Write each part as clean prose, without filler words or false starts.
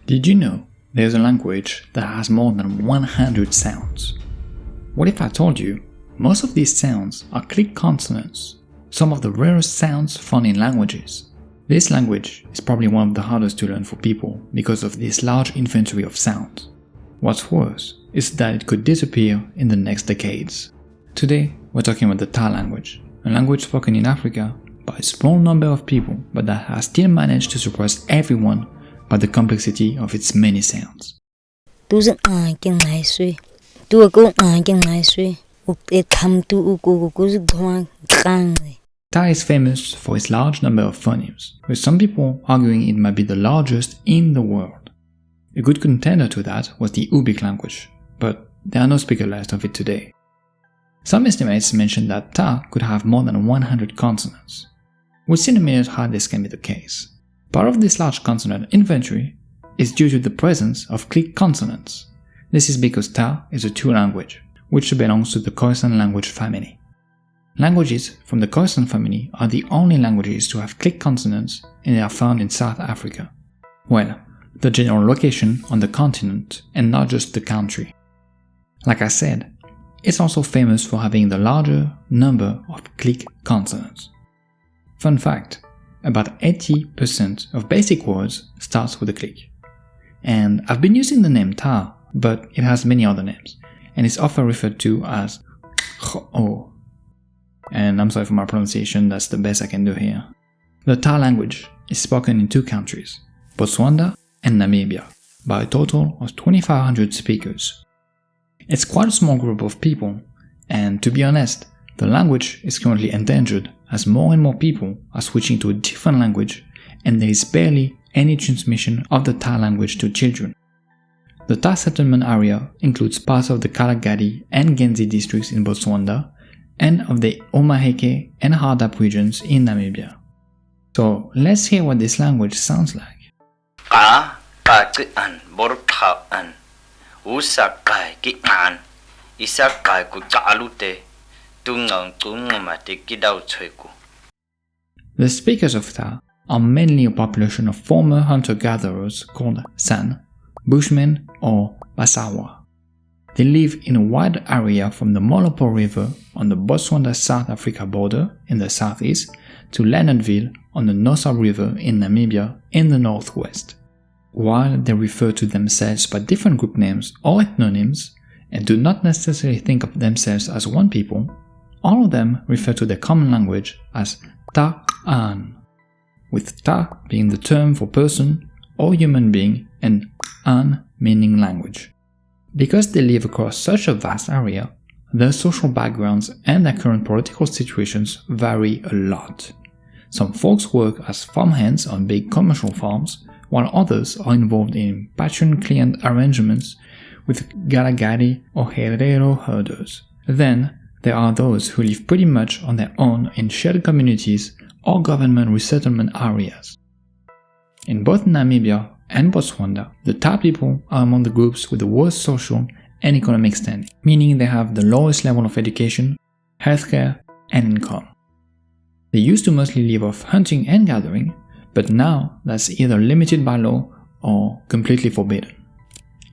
Did you know there's a language that has more than 100 sounds? What if I told you most of these sounds are click consonants, some of the rarest sounds found in languages? This language is probably one of the hardest to learn for people because of this large inventory of sounds. What's worse is that it could disappear in the next decades. Today, we're talking about the Ta language, a language spoken in Africa by a small number of people, but that has still managed to surprise everyone by the complexity of its many sounds. Ta is famous for its large number of phonemes, with some people arguing it might be the largest in the world. A good contender to that was the Ubik language, but there are no speaker lists of it today. Some estimates mention that Ta could have more than 100 consonants. We'll see in a minute how this can be the case. Part of this large consonant inventory is due to the presence of click consonants. This is because Ta is a two language, which belongs to the Khoisan language family. Languages from the Khoisan family are the only languages to have click consonants, and they are found in South Africa. Well, the general location on the continent and not just the country. Like I said, it's also famous for having the larger number of click consonants. Fun fact, about 80% of basic words starts with a click. And I've been using the name Ta, but it has many other names, and is often referred to as Kho. And I'm sorry for my pronunciation, that's the best I can do here. The Ta language is spoken in two countries, Botswana and Namibia, by a total of 2,500 speakers. It's quite a small group of people, and to be honest, the language is currently endangered as more and more people are switching to a different language, and there is barely any transmission of the Ta language to children. The Ta settlement area includes parts of the Kalahari and Genzi districts in Botswana, and of the Omaheke and Hardap regions in Namibia. So let's hear what this language sounds like. The speakers of Ta are mainly a population of former hunter-gatherers called San, Bushmen, or Basawa. They live in a wide area from the Molopo River on the Botswana-South Africa border in the southeast to Leonardville on the Nosa River in Namibia in the northwest. While they refer to themselves by different group names or ethnonyms and do not necessarily think of themselves as one people, all of them refer to their common language as Ta'an, with Ta being the term for person or human being and An meaning language. Because they live across such a vast area, their social backgrounds and their current political situations vary a lot. Some folks work as farmhands on big commercial farms, while others are involved in patron-client arrangements with Galagadi or Herero herders. Then, there are those who live pretty much on their own in shared communities or government resettlement areas. In both Namibia and Botswana, the Ta people are among the groups with the worst social and economic standing, meaning they have the lowest level of education, healthcare, and income. They used to mostly live off hunting and gathering, but now that's either limited by law or completely forbidden.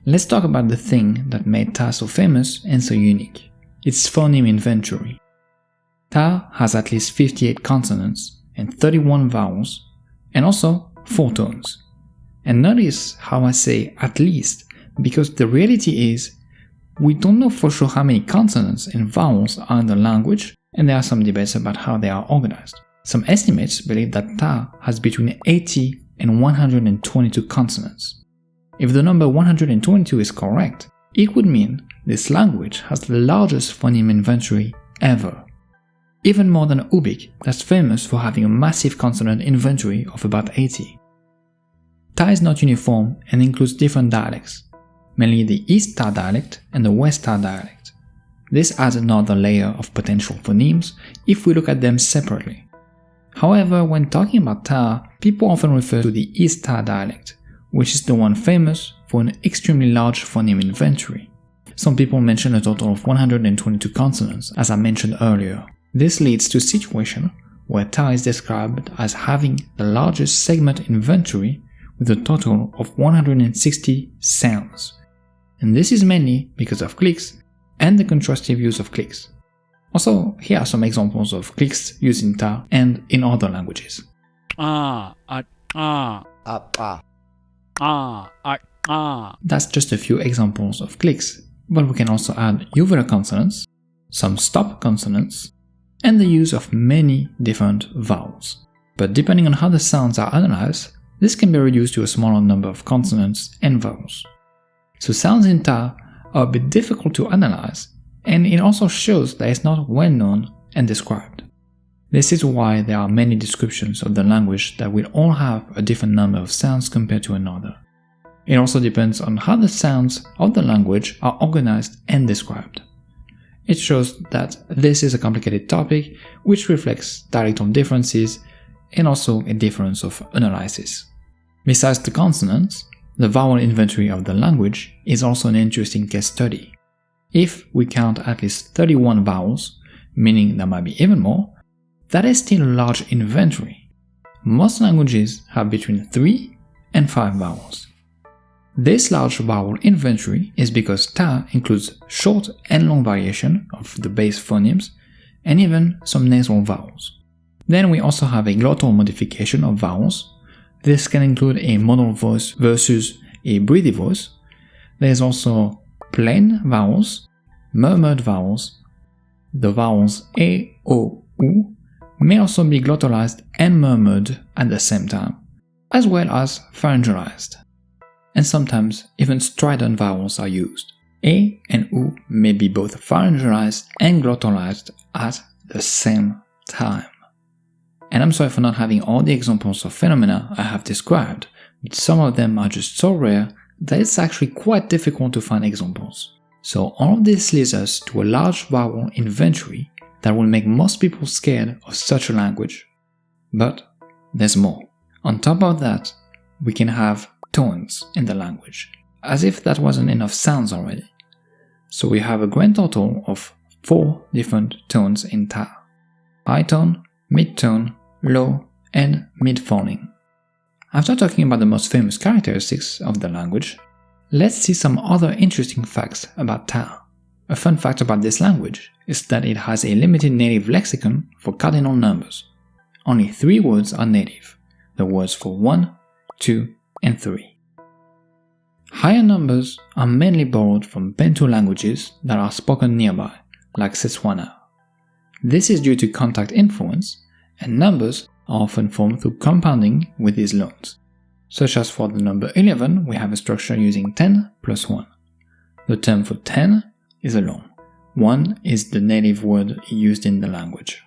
Let's talk about the thing that made Ta so famous and so unique, its phoneme inventory. Ta has at least 58 consonants and 31 vowels, and also 4 tones. And notice how I say at least, because the reality is, we don't know for sure how many consonants and vowels are in the language, and there are some debates about how they are organized. Some estimates believe that Ta has between 80 and 122 consonants. If the number 122 is correct, it would mean this language has the largest phoneme inventory ever. Even more than Ubik, that's famous for having a massive consonant inventory of about 80. Ta is not uniform and includes different dialects, mainly the East Ta dialect and the West Ta dialect. This adds another layer of potential phonemes if we look at them separately. However, when talking about Ta, people often refer to the East Ta dialect, which is the one famous for an extremely large phoneme inventory. Some people mention a total of 122 consonants, as I mentioned earlier. This leads to a situation where Ta is described as having the largest segment inventory with a total of 160 sounds. And this is mainly because of clicks and the contrastive use of clicks. Also, here are some examples of clicks used in Ta and in other languages. That's just a few examples of clicks, but we can also add uvula consonants, some stop consonants, and the use of many different vowels. But depending on how the sounds are analyzed, this can be reduced to a smaller number of consonants and vowels. So sounds in Ta are a bit difficult to analyze, and it also shows that it's not well known and described. This is why there are many descriptions of the language that will all have a different number of sounds compared to another. It also depends on how the sounds of the language are organized and described. It shows that this is a complicated topic which reflects dialectal differences and also a difference of analysis. Besides the consonants, the vowel inventory of the language is also an interesting case study. If we count at least 31 vowels, meaning there might be even more, that is still a large inventory. Most languages have between 3 and 5 vowels. This large vowel inventory is because Ta includes short and long variation of the base phonemes and even some nasal vowels. Then we also have a glottal modification of vowels. This can include a modal voice versus a breathy voice. There is also plain vowels, murmured vowels. The vowels A, O, U may also be glottalized and murmured at the same time, as well as pharyngalized. And sometimes even strident vowels are used. A and U may be both pharyngalized and glottalized at the same time. And I'm sorry for not having all the examples of phenomena I have described, but some of them are just so rare that it's actually quite difficult to find examples. So all of this leads us to a large vowel inventory that will make most people scared of such a language. But there's more. On top of that, we can have tones in the language, as if that wasn't enough sounds already. So we have a grand total of 4 different tones in Ta: high tone, mid tone, low, and mid-falling. After talking about the most famous characteristics of the language, let's see some other interesting facts about Ta. A fun fact about this language is that it has a limited native lexicon for cardinal numbers. Only 3 words are native, the words for 1, 2, and 3. Higher numbers are mainly borrowed from Bantu languages that are spoken nearby, like Setswana. This is due to contact influence, and numbers are often formed through compounding with these loans. Such as for the number 11, we have a structure using 10 plus 1. The term for 10 is a loan. 1 is the native word used in the language.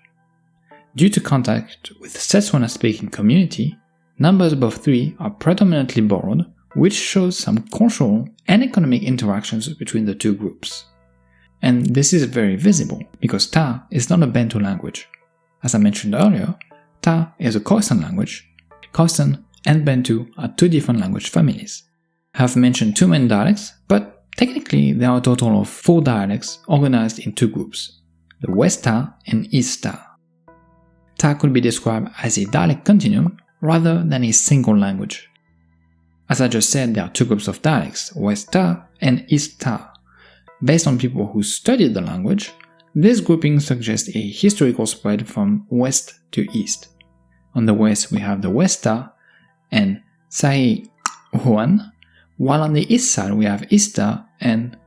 Due to contact with Setswana-speaking community, numbers above 3 are predominantly borrowed, which shows some cultural and economic interactions between the two groups. And this is very visible because Ta is not a Bantu language. As I mentioned earlier, Ta is a Khoisan language. Khoisan and Bantu are 2 different language families. I have mentioned 2 main dialects, but technically there are a total of 4 dialects organized in 2 groups, the West Ta and East Ta. Ta could be described as a dialect continuum rather than a single language. As I just said, there are 2 groups of dialects, West Ta and East Ta. Based on people who studied the language, this grouping suggests a historical spread from west to east. On the west we have the West Ta and Sai Huan, while on the east side we have East Ta and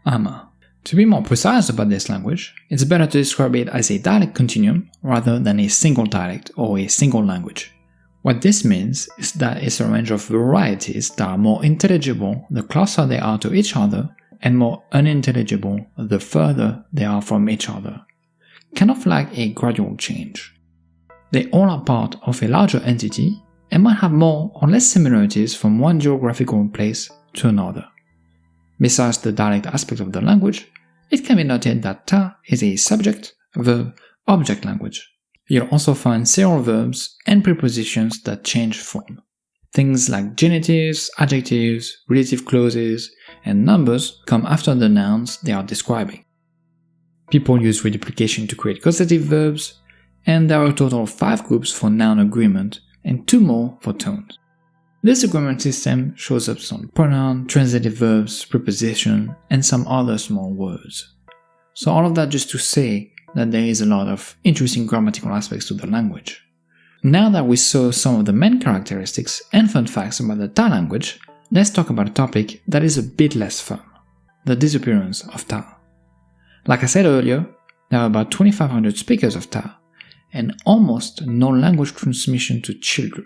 Ama. To be more precise about this language, it's better to describe it as a dialect continuum rather than a single dialect or a single language. What this means is that it's a range of varieties that are more intelligible the closer they are to each other and more unintelligible the further they are from each other, kind of like a gradual change. They all are part of a larger entity and might have more or less similarities from one geographical place to another. Besides the dialect aspect of the language, it can be noted that Ta is a subject, verb, object language. You'll also find several verbs and prepositions that change form. Things like genitives, adjectives, relative clauses, and numbers come after the nouns they are describing. People use reduplication to create causative verbs, and there are a total of 5 groups for noun agreement and 2 more for tones. This agreement system shows up some pronoun, transitive verbs, preposition, and some other small words. So all of that just to say that there is a lot of interesting grammatical aspects to the language. Now that we saw some of the main characteristics and fun facts about the Ta language, let's talk about a topic that is a bit less fun: the disappearance of Ta. Like I said earlier, there are about 2,500 speakers of Ta, and almost no language transmission to children.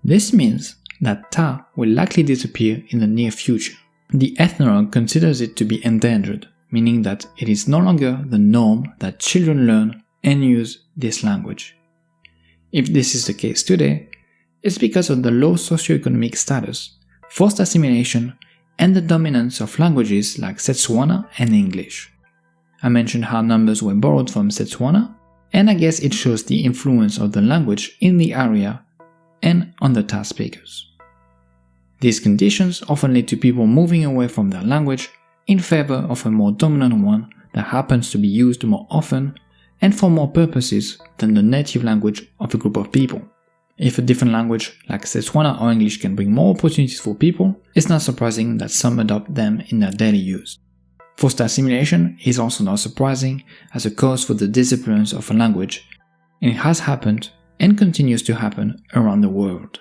This means that Ta will likely disappear in the near future. The ethnologue considers it to be endangered, meaning that it is no longer the norm that children learn and use this language. If this is the case today, it's because of the low socioeconomic status, forced assimilation, and the dominance of languages like Setswana and English. I mentioned how numbers were borrowed from Setswana, and I guess it shows the influence of the language in the area and on the Ta speakers. These conditions often lead to people moving away from their language in favor of a more dominant one that happens to be used more often and for more purposes than the native language of a group of people. If a different language like Setswana or English can bring more opportunities for people, it's not surprising that some adopt them in their daily use. Forced assimilation is also not surprising as a cause for the disappearance of a language, and it has happened and continues to happen around the world.